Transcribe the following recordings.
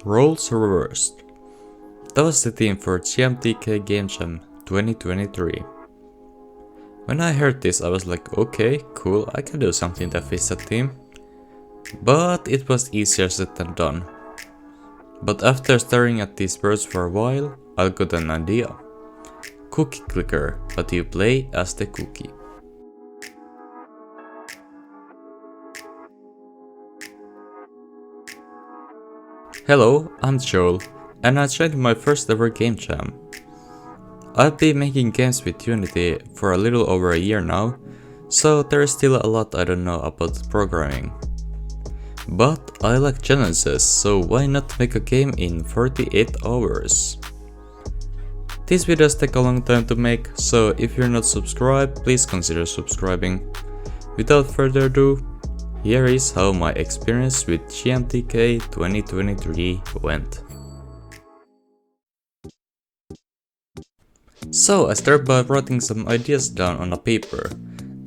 Roles reversed. That was the theme for GMTK Game Jam 2023. When I heard this, I was like, okay, cool, I can do something that fits that theme. But it was easier said than done. But after staring at these birds for a while, I got an idea. Cookie clicker, but you play as the cookie. Hello, I'm Joel, and I joined my first ever game jam. I've been making games with Unity for a little over a year now, so there is still a lot I don't know about programming. But I like challenges, so why not make a game in 48 hours? These videos take a long time to make, so if you're not subscribed, please consider subscribing. Without further ado, here is how my experience with GMTK 2023 went. So I started by writing some ideas down on a paper,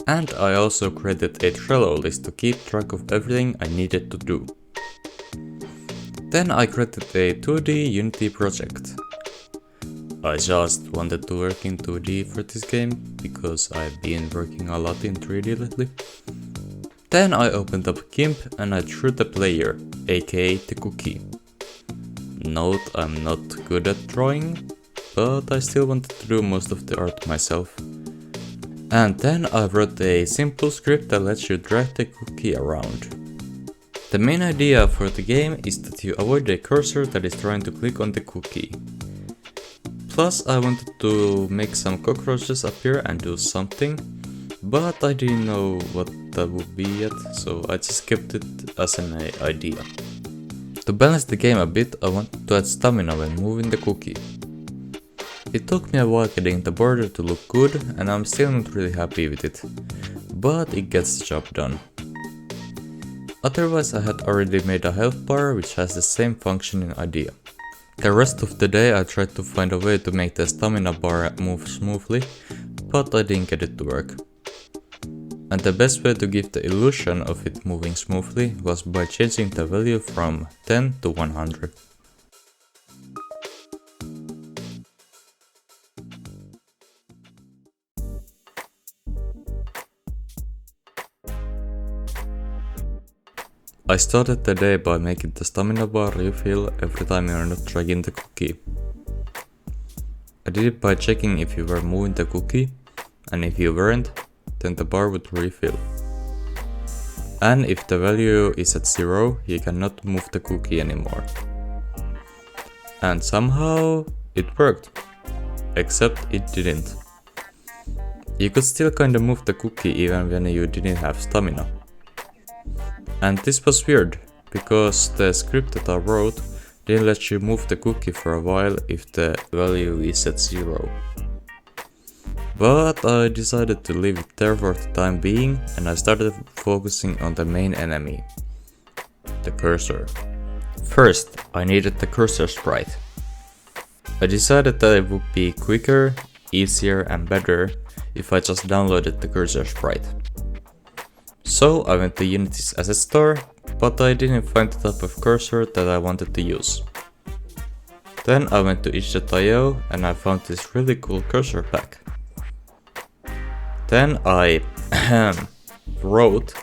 and I also created a Trello list to keep track of everything I needed to do. Then I created a 2D Unity project. I just wanted to work in 2D for this game, because I've been working a lot in 3D lately. Then I opened up GIMP and I drew the player, aka the cookie. Note, I'm not good at drawing, but I still wanted to do most of the art myself. And then I wrote a simple script that lets you drag the cookie around. The main idea for the game is that you avoid a cursor that is trying to click on the cookie. Plus I wanted to make some cockroaches appear and do something, but I didn't know what that would be yet, so I just kept it as an idea. To balance the game a bit, I wanted to add stamina when moving the cookie. It took me a while getting the border to look good, and I'm still not really happy with it, but it gets the job done. Otherwise I had already made a health bar which has the same functioning idea. The rest of the day I tried to find a way to make the stamina bar move smoothly, but I didn't get it to work. And the best way to give the illusion of it moving smoothly was by changing the value from 10 to 100. I started the day by making the stamina bar refill every time you are not dragging the cookie. I did it by checking if you were moving the cookie, and if you weren't, then the bar would refill. And if the value is at 0, you cannot move the cookie anymore. And somehow it worked, except it didn't. You could still kinda move the cookie even when you didn't have stamina. And this was weird, because the script that I wrote didn't let you move the cookie for a while if the value is at 0. But I decided to leave it there for the time being, and I started focusing on the main enemy, the cursor. First, I needed the cursor sprite. I decided that it would be quicker, easier and better if I just downloaded the cursor sprite. So I went to Unity's asset store, but I didn't find the type of cursor that I wanted to use. Then I went to itch.io and I found this really cool cursor pack. Then I wrote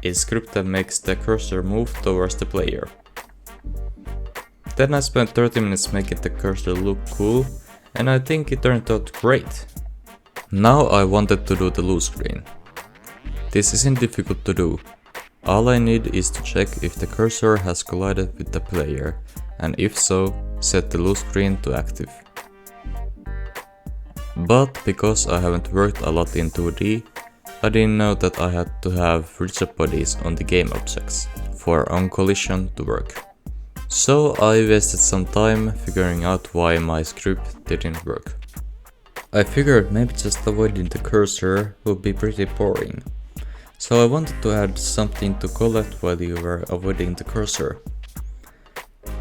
a script that makes the cursor move towards the player. Then I spent 30 minutes making the cursor look cool, and I think it turned out great. Now I wanted to do the loose screen. This isn't difficult to do. All I need is to check if the cursor has collided with the player, and if so, set the loose screen to active. But because I haven't worked a lot in 2D, I didn't know that I had to have rigid bodies on the game objects for on-collision to work. So I wasted some time figuring out why my script didn't work. I figured maybe just avoiding the cursor would be pretty boring. So I wanted to add something to collect while you were avoiding the cursor.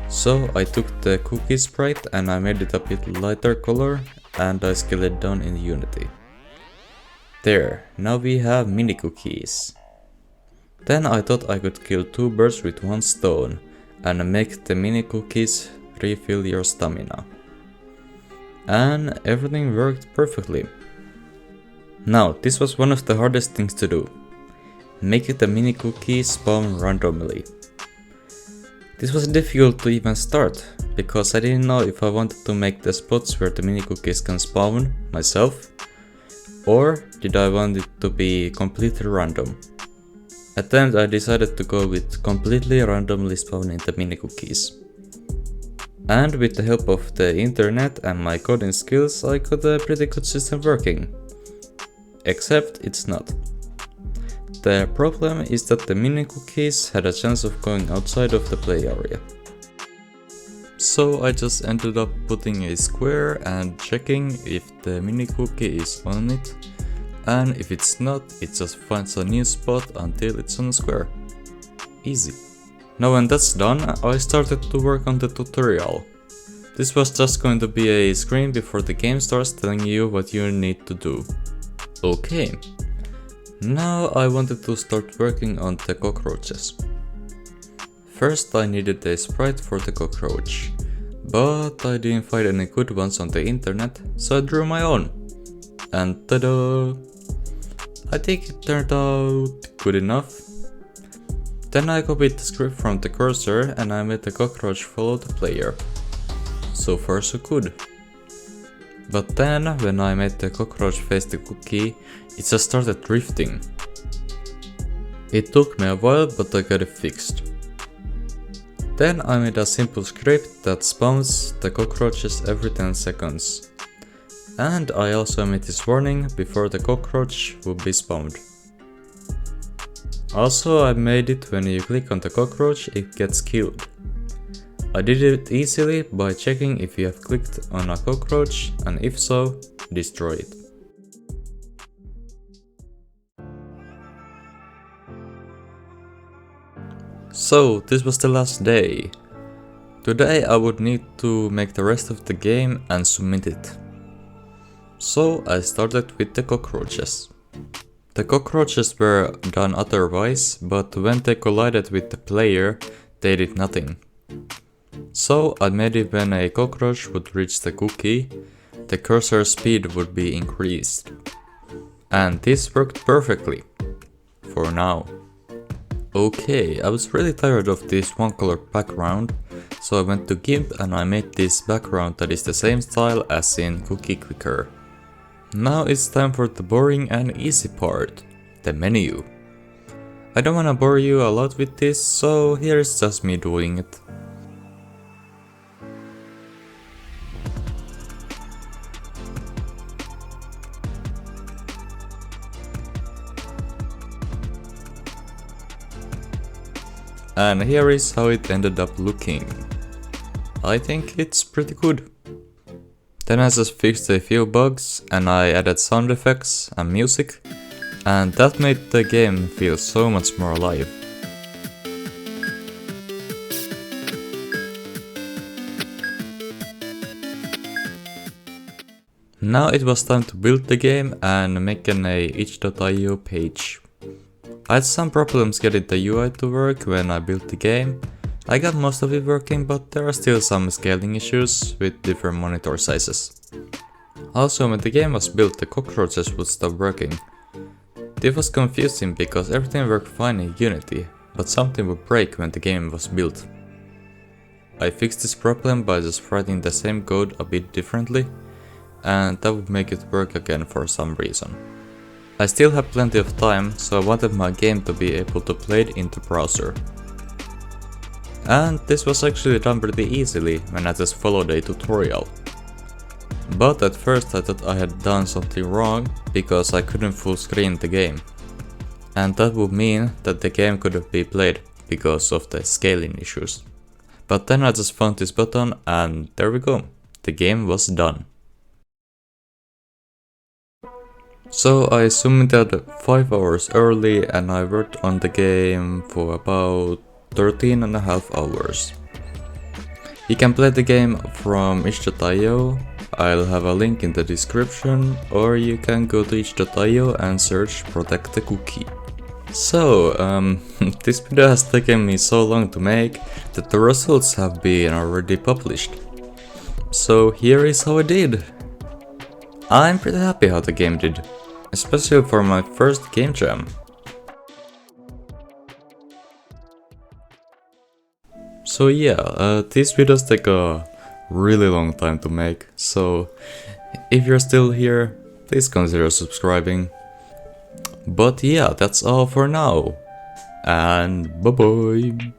So I took the cookie sprite and I made it a bit lighter color, and I scaled it down in Unity. There, now we have mini cookies. Then I thought I could kill two birds with one stone, and make the mini cookies refill your stamina. And everything worked perfectly. Now, this was one of the hardest things to do. Make the mini cookies spawn randomly. This was difficult to even start, because I didn't know if I wanted to make the spots where the mini cookies can spawn myself, or did I want it to be completely random. At the end I decided to go with completely randomly spawning the mini cookies. And with the help of the internet and my coding skills I got a pretty good system working. Except it's not. The problem is that the mini cookies had a chance of going outside of the play area. So I just ended up putting a square and checking if the mini cookie is on it, and if it's not, it just finds a new spot until it's on a square. Easy. Now when that's done, I started to work on the tutorial. This was just going to be a screen before the game starts telling you what you need to do. Okay. Now I wanted to start working on the cockroaches. First I needed a sprite for the cockroach, but I didn't find any good ones on the internet, so I drew my own. And ta-da! I think it turned out good enough. Then I copied the script from the cursor and I made the cockroach follow the player. So far so good. But then, when I made the cockroach face the cookie, it just started drifting. It took me a while, but I got it fixed. Then I made a simple script that spawns the cockroaches every 10 seconds. And I also made this warning before the cockroach would be spawned. Also I made it when you click on the cockroach, it gets killed. I did it easily by checking if you have clicked on a cockroach, and if so, destroy it. So this was the last day. Today I would need to make the rest of the game and submit it. So I started with the cockroaches. The cockroaches were done otherwise, but when they collided with the player, they did nothing. So I made it when a cockroach would reach the cookie, the cursor speed would be increased. And this worked perfectly. For now. Okay, I was really tired of this one color background, so I went to GIMP and I made this background that is the same style as in Cookie Clicker. Now it's time for the boring and easy part, the menu. I don't wanna bore you a lot with this, so here's just me doing it. And here is how it ended up looking. I think it's pretty good. Then I just fixed a few bugs and I added sound effects and music, and that made the game feel so much more alive. Now it was time to build the game and make an itch.io page. I had some problems getting the UI to work when I built the game. I got most of it working, but there are still some scaling issues with different monitor sizes. Also, when the game was built, the cockroaches would stop working. This was confusing because everything worked fine in Unity, but something would break when the game was built. I fixed this problem by just writing the same code a bit differently, and that would make it work again for some reason. I still have plenty of time, so I wanted my game to be able to play it in the browser. And this was actually done pretty easily when I just followed a tutorial. But at first I thought I had done something wrong because I couldn't full screen the game. And that would mean that the game couldn't be played because of the scaling issues. But then I just found this button and there we go, the game was done. So I submitted 5 hours early and I worked on the game for about 13.5 hours. You can play the game from itch.io, I'll have a link in the description, or you can go to itch.io and search Protect the Cookie. So, this video has taken me so long to make that the results have been already published. So here is how it did. I'm pretty happy how the game did, especially for my first game jam. So yeah, these videos take a really long time to make, so if you're still here, please consider subscribing. But yeah, that's all for now, and bye bye.